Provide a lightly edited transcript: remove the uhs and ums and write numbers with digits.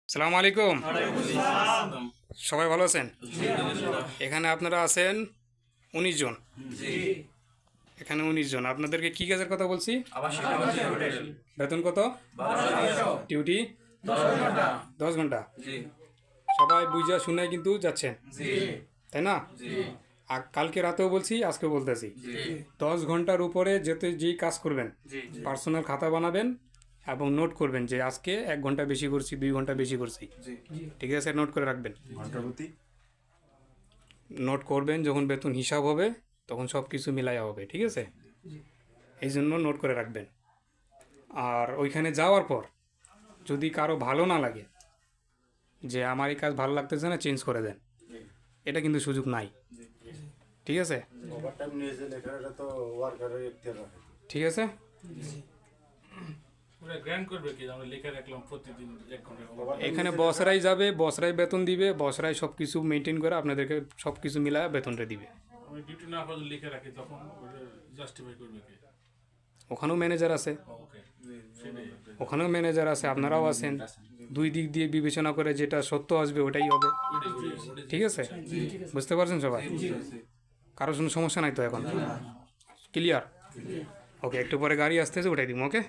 আসসালামু আলাইকুম। সবাই ভালো আছেন? এখানে আপনারা আছেন 19 জন। এখানে 19 জন। আপনাদেরকে কি কাজের কথা বলছি? বেতন কত? ডিউটি 10 ঘন্টা। সবাই বুঝা শুনে কিন্তু যাচ্ছেন, তাই না? আর কালকে রাতেও বলছি, আজকেও বলতেছি, 10 ঘন্টার উপরে যেই কাজ করবেন পার্সোনাল খাতা বানাবেন এবং নোট করবেন যে আজকে 1 ঘন্টা বেশি করছি, 2 ঘন্টা বেশি করছি। ঠিক আছে, নোট করে রাখবেন। নোট করবেন, যখন বেতন হিসাব হবে তখন সব কিছু মিলাইয়া হবে। ঠিক আছে, এই জন্য নোট করে রাখবেন। আর ওইখানে যাওয়ার পর যদি কারো ভালো না লাগে, যে আমার এই কাজ ভালো লাগতেছে না, চেঞ্জ করে দেন, এটা কিন্তু সুযোগ নাই। ঠিক আছে, ঠিক আছে। এখানে বসরাই যাবে, বসরাই বেতন দিবে, বসরাই সব কিছু মেনটেন করে আপনাদেরকে সব কিছু মিলায় বেতনটা দিবে। ওখানেও ম্যানেজার আছে, ওখানেও ম্যানেজার আছে, আপনারাও আছেন। দুই দিক দিয়ে বিবেচনা করে যেটা সত্য আসবে ওটাই হবে। ঠিক আছে, বুঝতে পারছেন সবাই? কারোর কোনো সমস্যা নাই তো এখন? ক্লিয়ার? ওকে, একটু পরে গাড়ি আসতেছে, ওটাই দিব। ওকে।